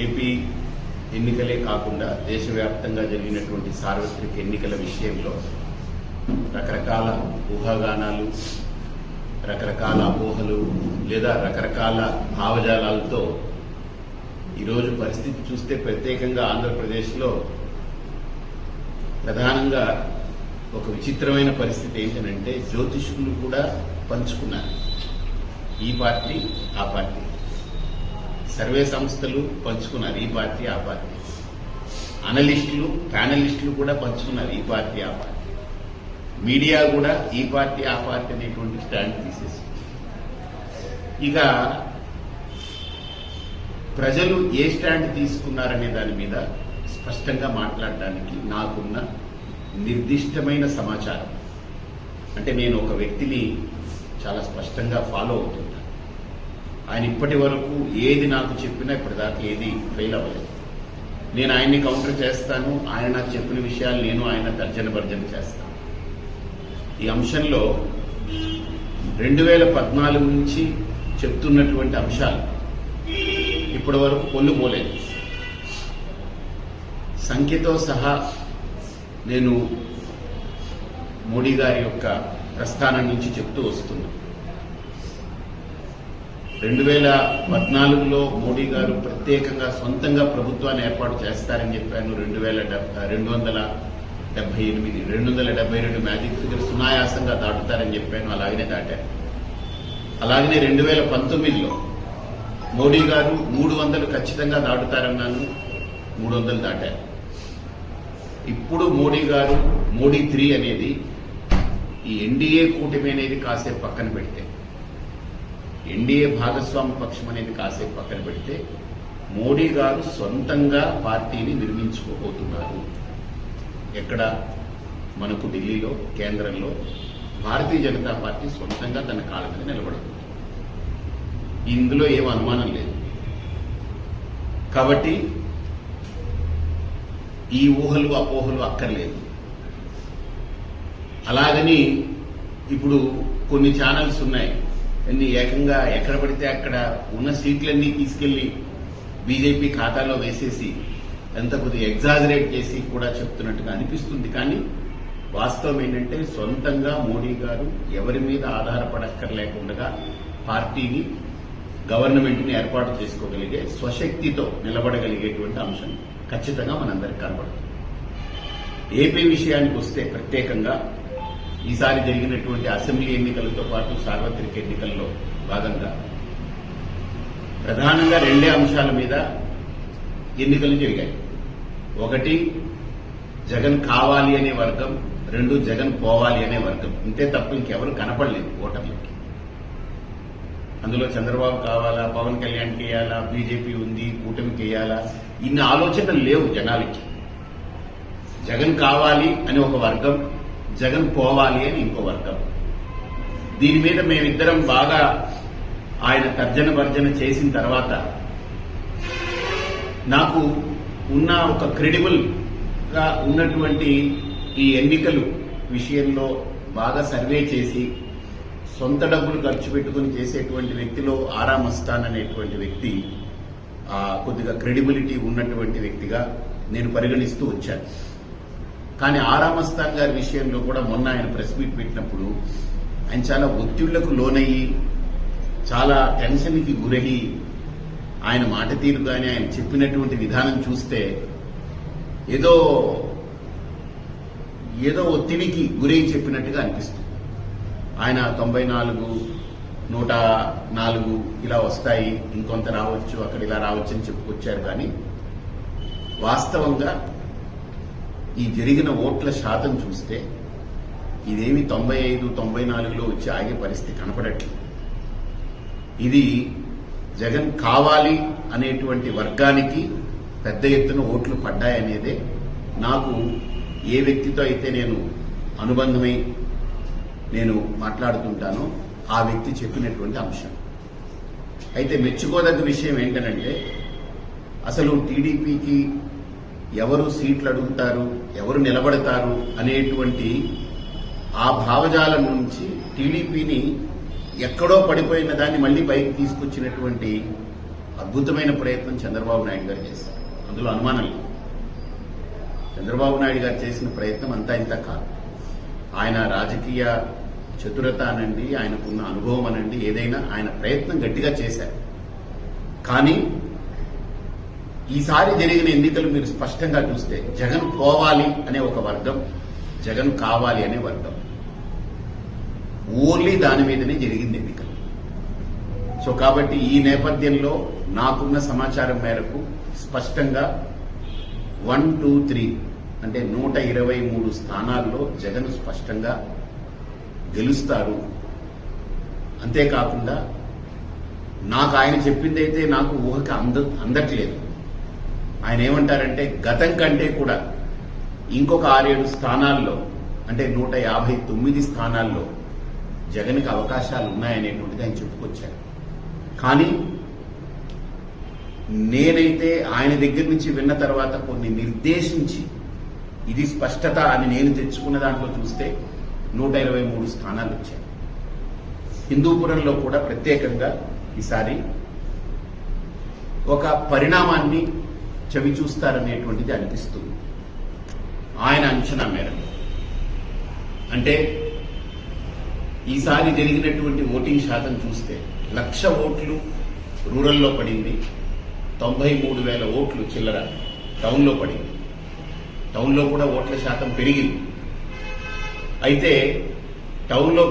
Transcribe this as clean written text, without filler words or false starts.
AP ఎన్నికలే కాకుండా దేశవ్యాప్తంగా జరిగినటువంటి సార్వత్రిక ఎన్నికల విషయంలో రకరకాల ఊహాగానాలు, రకరకాల అపోహలు లేదా రకరకాల భావజాలాలతో ఈరోజు పరిస్థితి చూస్తే ప్రత్యేకంగా ఆంధ్రప్రదేశ్లో ప్రధానంగా ఒక విచిత్రమైన పరిస్థితి ఏంటంటే జ్యోతిష్కులు కూడా పంచుకున్నారు. ఈ పార్టీ ఆ పార్టీ, సర్వే సంస్థలు పంచుకున్నారు. ఈ పార్టీ ఆ పార్టీ, అనలిస్టులు ప్యానలిస్టులు కూడా పంచుకున్నారు. ఈ పార్టీ ఆ పార్టీ, మీడియా కూడా ఈ పార్టీ ఆ పార్టీ అనేటువంటి స్టాండ్ తీసేసి ఇక ప్రజలు ఏ స్టాండ్ తీసుకున్నారనే దాని మీద స్పష్టంగా మాట్లాడడానికి నాకున్న నిర్దిష్టమైన సమాచారం, అంటే నేను ఒక వ్యక్తిని చాలా స్పష్టంగా ఫాలో అవుతున్నాను. ఆయన ఇప్పటి వరకు ఏది నాకు చెప్పినా ఇప్పటిదాకా ఏది ఫెయిల్ అవ్వలేదు. నేను ఆయన్ని కౌంటర్ చేస్తాను, ఆయన నాకు చెప్పిన విషయాలు నేను ఆయన తర్జన భర్జన చేస్తాను. ఈ అంశంలో 2014 నుంచి చెప్తున్నటువంటి అంశాలు ఇప్పటి వరకు పొల్లుపోలేదు. సంఖ్యతో సహా నేను మోడీ గారి యొక్క ప్రస్థానం నుంచి చెప్తూ వస్తున్నా. 2014లో మోడీ గారు ప్రత్యేకంగా సొంతంగా ప్రభుత్వాన్ని ఏర్పాటు చేస్తారని చెప్పాను. 272 మ్యాజిక్ ఫిగర్ సునాయాసంగా దాటుతారని చెప్పాను. అలాగనే దాటారు. అలాగనే 2019లో మోడీ గారు 300 ఖచ్చితంగా దాటుతారన్నాను. 300 దాటారు. ఇప్పుడు మోడీ గారు మోడీ 3 అనేది ఈ ఎన్డీఏ కూటమి అనేది కాసేపు పక్కన పెడితే, ఎన్డీఏ భాగస్వామ్య పక్షం అనేది కాసేపు పక్కన పెడితే, మోడీ గారు సొంతంగా పార్టీని నిర్మించుకోబోతున్నారు. ఎక్కడ? మనకు ఢిల్లీలో, కేంద్రంలో భారతీయ జనతా పార్టీ సొంతంగా తన కాళ్ళ మీద నిలబడుతుంది. ఇందులో ఏం అనుమానం లేదు. కాబట్టి ఈ ఊహలు అపోహలు అక్కర్లేదు. అలాగని ఇప్పుడు కొన్ని ఛానల్స్ ఉన్నాయి, అన్ని ఏకంగా ఎక్కడ పడితే అక్కడ ఉన్న సీట్లన్నీ తీసుకెళ్లి బీజేపీ ఖాతాలో వేసేసి ఎంత కొద్దిగా ఎగ్జాజరేట్ చేసి కూడా చెప్తున్నట్టుగా అనిపిస్తుంది. కానీ వాస్తవం ఏంటంటే సొంతంగా మోడీ గారు ఎవరి మీద ఆధారపడక్కర్లేకుండా పార్టీని, గవర్నమెంట్ని ఏర్పాటు చేసుకోగలిగే, స్వశక్తితో నిలబడగలిగేటువంటి అంశం ఖచ్చితంగా మనందరికీ కనబడుతుంది. ఏపీ విషయానికి వస్తే ప్రత్యేకంగా ఈసారి జరిగినటువంటి అసెంబ్లీ ఎన్నికలతో పాటు సార్వత్రిక ఎన్నికల్లో భాగంగా ప్రధానంగా 2 అంశాల మీద ఎన్నికలు జరిగాయి. ఒకటి జగన్ కావాలి అనే వర్గం, 2 జగన్ పోవాలి అనే వర్గం. ఇంతే తప్ప ఇంకెవరు కనపడలేదు ఓటర్లకి. అందులో చంద్రబాబు కావాలా, పవన్ కళ్యాణ్కి వేయాలా, బీజేపీ ఉంది కూటమికి వేయాలా, ఇన్ని ఆలోచనలు లేవు జనాలకి. జగన్ కావాలి అని ఒక వర్గం, జగన్ పోవాలి అని ఇంకో వర్గం. దీని మీద మేమిద్దరం బాగా ఆయన తర్జన భర్జన చేసిన తర్వాత నాకు ఉన్న ఒక క్రెడిబుల్ గా ఉన్నటువంటి ఈ ఎన్నికలు విషయంలో బాగా సర్వే చేసి సొంత డబ్బులు ఖర్చు పెట్టుకుని చేసేటువంటి వ్యక్తిలో ఆరా మస్తాన్ అనేటువంటి వ్యక్తి కొద్దిగా క్రెడిబిలిటీ ఉన్నటువంటి వ్యక్తిగా నేను పరిగణిస్తూ వచ్చాను. కానీ ఆరా మస్తాన్ గారి విషయంలో కూడా మొన్న ఆయన ప్రెస్ మీట్ పెట్టినప్పుడు ఆయన చాలా ఒత్తిళ్లకు లోనయ్యి, చాలా టెన్షన్కి గురయ్యి, ఆయన మాట తీరు కానీ ఆయన చెప్పినటువంటి విధానం చూస్తే ఏదో ఒత్తిడికి గురై చెప్పినట్టుగా అనిపిస్తుంది. ఆయన 94, 104 ఇలా వస్తాయి, ఇంకొంత రావచ్చు, అక్కడ ఇలా రావచ్చు అని చెప్పుకొచ్చారు. కానీ వాస్తవంగా ఈ జరిగిన ఓట్ల శాతం చూస్తే ఇదేమి 95, 94లో వచ్చి ఆగే పరిస్థితి కనపడట్లేదు. ఇది జగన్ కావాలి అనేటువంటి వర్గానికి పెద్ద ఎత్తున ఓట్లు పడ్డాయనేదే నాకు, ఏ వ్యక్తితో అయితే నేను అనుబంధమై నేను మాట్లాడుతుంటానో ఆ వ్యక్తి చెప్పినటువంటి అంశం. అయితే మెచ్చుకోదగ్గ విషయం ఏంటంటే అసలు టీడీపీకి ఎవరు సీట్లు అడుగుతారు, ఎవరు నిలబడతారు అనేటువంటి ఆ భావజాలం నుంచి టీడీపీని ఎక్కడో పడిపోయిన దాన్ని మళ్లీ పైకి తీసుకొచ్చినటువంటి అద్భుతమైన ప్రయత్నం చంద్రబాబు నాయుడు గారు చేశారు. అందులో అనుమానం లేదు. చంద్రబాబు నాయుడు గారు చేసిన ప్రయత్నం అంతా ఇంత కాదు. ఆయన రాజకీయ చతురత అనండి, ఆయనకున్న అనుభవం అనండి, ఏదైనా ఆయన ప్రయత్నం గట్టిగా చేశారు. కానీ ఈసారి జరిగిన ఎన్నికలు మీరు స్పష్టంగా చూస్తే జగన్ పోవాలి అనే ఒక వర్గం, జగన్ కావాలి అనే వర్గం, ఓన్లీ దాని మీదనే జరిగింది ఎన్నికలు. సో కాబట్టి ఈ నేపథ్యంలో నాకున్న సమాచారం మేరకు స్పష్టంగా 1, 2, 3 అంటే 123 స్థానాల్లో జగన్ స్పష్టంగా గెలుస్తారు. అంతేకాకుండా నాకు ఆయన చెప్పిందైతే నాకు ఊహకి అందట్లేదు. ఆయన ఏమంటారంటే గతం కంటే కూడా ఇంకొక 6-7 స్థానాల్లో అంటే 159 స్థానాల్లో జగన్కి అవకాశాలు ఉన్నాయనేటువంటిది ఆయన చెప్పుకొచ్చారు. కానీ నేనైతే ఆయన దగ్గర నుంచి విన్న తర్వాత కొన్ని నిర్దేశించి ఇది స్పష్టత అని నేను తెచ్చుకున్న దాంట్లో చూస్తే 123 స్థానాలు వచ్చాయి. హిందూపురంలో కూడా ప్రత్యేకంగా ఈసారి ఒక పరిణామాన్ని చవి చూస్తారనేటువంటిది అనిపిస్తుంది ఆయన అంచనా మేరకు. అంటే ఈసారి జరిగినటువంటి ఓటింగ్ శాతం చూస్తే 1,00,000 ఓట్లు రూరల్లో పడింది, 93,000 ఓట్లు చిల్లర టౌన్లో పడింది. టౌన్లో కూడా ఓట్ల శాతం పెరిగింది. అయితే టౌన్లో